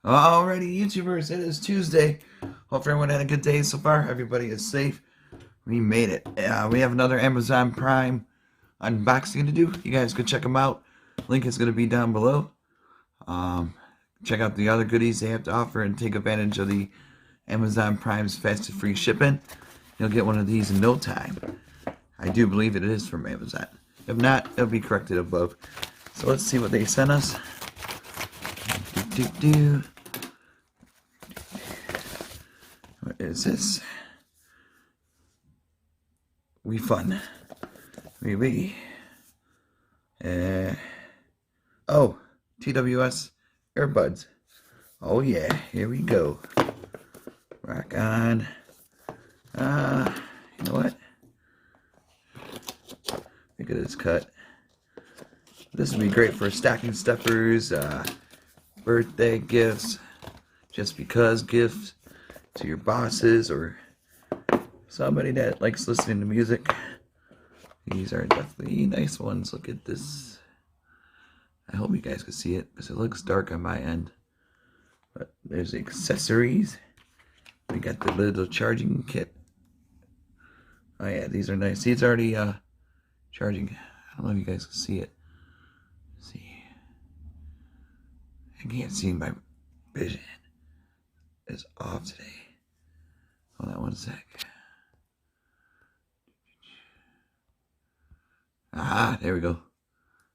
Alrighty, YouTubers, it is Tuesday. Hope everyone had a good day so far. Everybody is safe. We made it. We have another Amazon Prime unboxing to do. You guys go check them out. Link is going to be down below. Check out the other goodies they have to offer and take advantage of the Amazon Prime's fast and free shipping. You'll get one of these in no time. I do believe it is from Amazon. If not, it'll be corrected above. So let's see what they sent us. What is this? WiFun. Maybe. Oh, TWS Earbuds. Oh yeah, here we go. Rock on. You know what? Look at this cut. This would be great for stocking stuffers, birthday gifts, just because gifts to your bosses or somebody that likes listening to music. These are definitely nice ones. Look at this. I hope you guys can see it because it looks dark on my end. But there's the accessories. We got the little charging kit. Oh yeah, these are nice. These are already charging. I don't know if you guys can see it. Let's see. I can't see my vision. It's off today. Hold on one sec. Ah, there we go.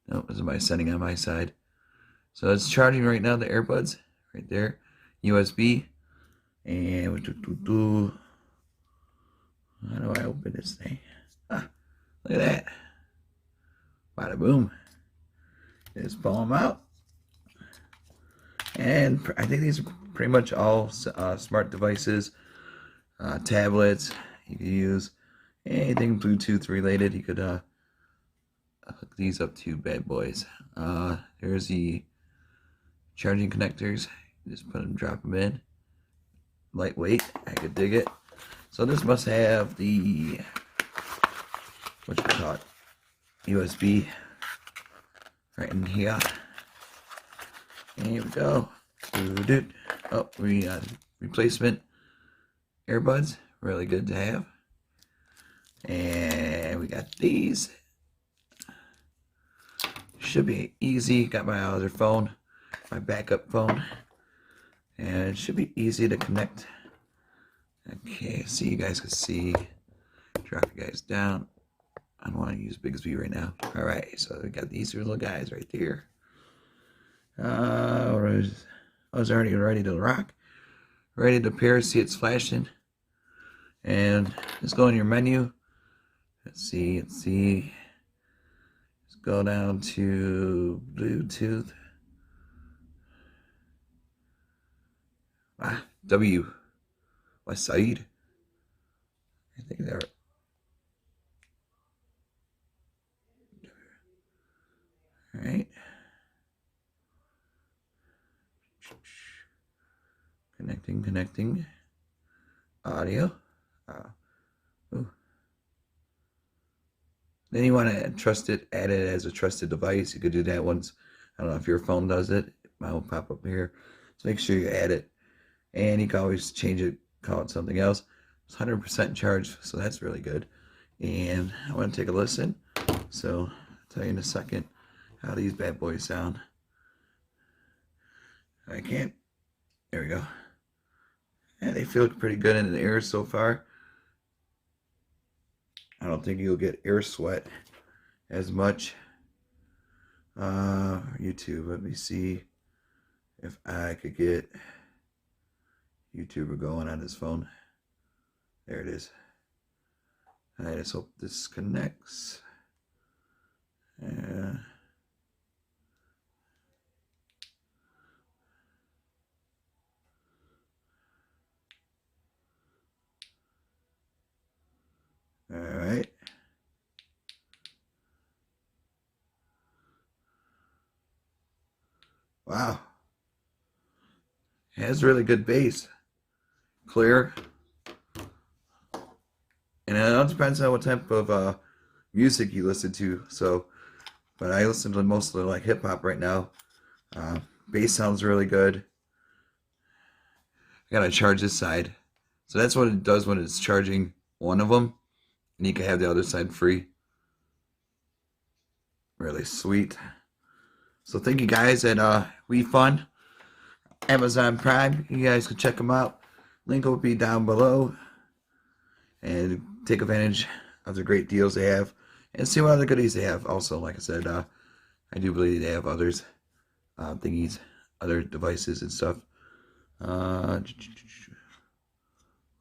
No, this is my setting on my side. So it's charging right now, the Earbuds. Right there. USB. And how do I open this thing? Ah, look at that. Bada boom. Just pull them out. And I think these are pretty much all smart devices, tablets. You can use anything Bluetooth related. You could hook these up to bad boys. There's the charging connectors. Just put them, drop them in. Lightweight. I could dig it. So this must have the what you call it, USB right in here. And here we go. Oh, we replacement earbuds, really good to have. And we got these. Should be easy. Got my other phone, my backup phone, and it should be easy to connect. Okay, so you guys can see. Drop you guys down. I don't want to use Bigsby right now. All right, so we got these little guys right there. I was already ready to rock. Ready to pair. See, it's flashing. And just go in your menu. Let's see. Let's go down to Bluetooth. W. West side. I think they're. All right. Connecting. Audio. Then you want to add it as a trusted device. You could do that once. I don't know if your phone does it. It might pop up here. So make sure you add it. And you can always change it, call it something else. It's 100% charged, so that's really good. And I want to take a listen. So I'll tell you in a second how these bad boys sound. I can't. There we go. And they feel pretty good in the ears so far. I don't think you'll get ear sweat as much. YouTube, let me see if I could get YouTuber going on this phone. There it is. I just hope this connects. All right. Wow. It has really good bass. Clear. And it all depends on what type of music you listen to. So, but I listen to mostly like hip hop right now. Bass sounds really good. I gotta charge this side. So that's what it does when it's charging one of them, and you can have the other side free. Really sweet. So thank you guys at WiFun, Amazon Prime. You guys can check them out. Link will be down below, and take advantage of the great deals they have, and see what other goodies they have. Also, like I said, I do believe they have others, thingies, other devices and stuff.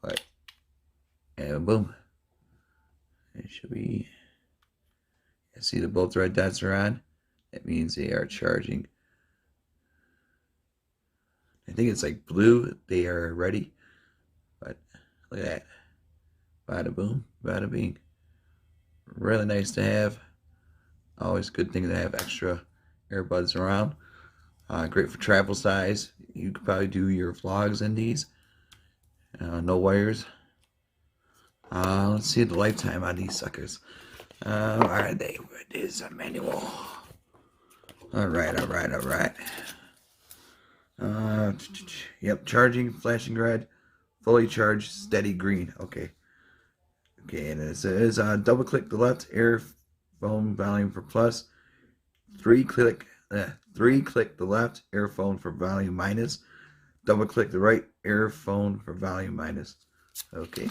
Right. And boom. It should be. See the both red dots are on. That means they are charging. I think it's like blue. They are ready. But look at that. Bada boom, bada bing. Really nice to have. Always a good thing to have extra earbuds around. Great for travel size. You could probably do your vlogs in these. No wires. Let's see the lifetime on these suckers. Are they? What is a manual? Alright. Yep, charging, flashing red, fully charged, steady green. Okay, and it says double click the left earphone volume for plus, three click the left earphone for volume minus, double click the right earphone for volume minus. Okay.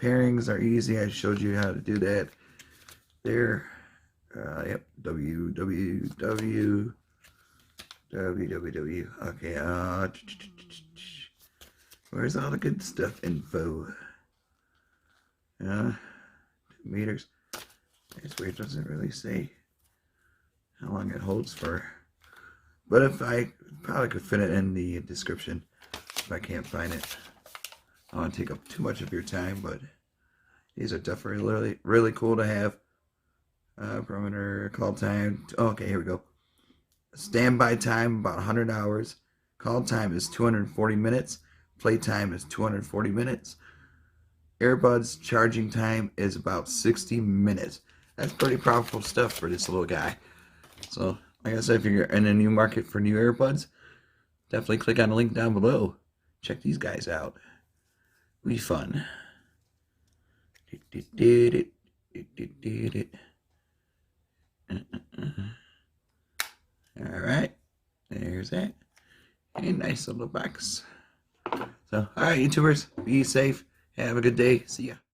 Pairings are easy. I showed you how to do that there. Yep, www. Okay, where's all the good stuff info? Meters. It's weird, it doesn't really say how long it holds for. But if I probably could fit it in the description if I can't find it. I don't want to take up too much of your time, but these are definitely really cool to have. Perimeter call time. Okay, here we go. Standby time about 100 hours. Call time is 240 minutes. Play time is 240 minutes. Earbuds charging time is about 60 minutes. That's pretty powerful stuff for this little guy. So, like I said, if you're in a new market for new earbuds, definitely click on the link down below. Check these guys out. WiFun. Alright, there's that. A nice little box. So, alright, YouTubers, be safe. Have a good day. See ya.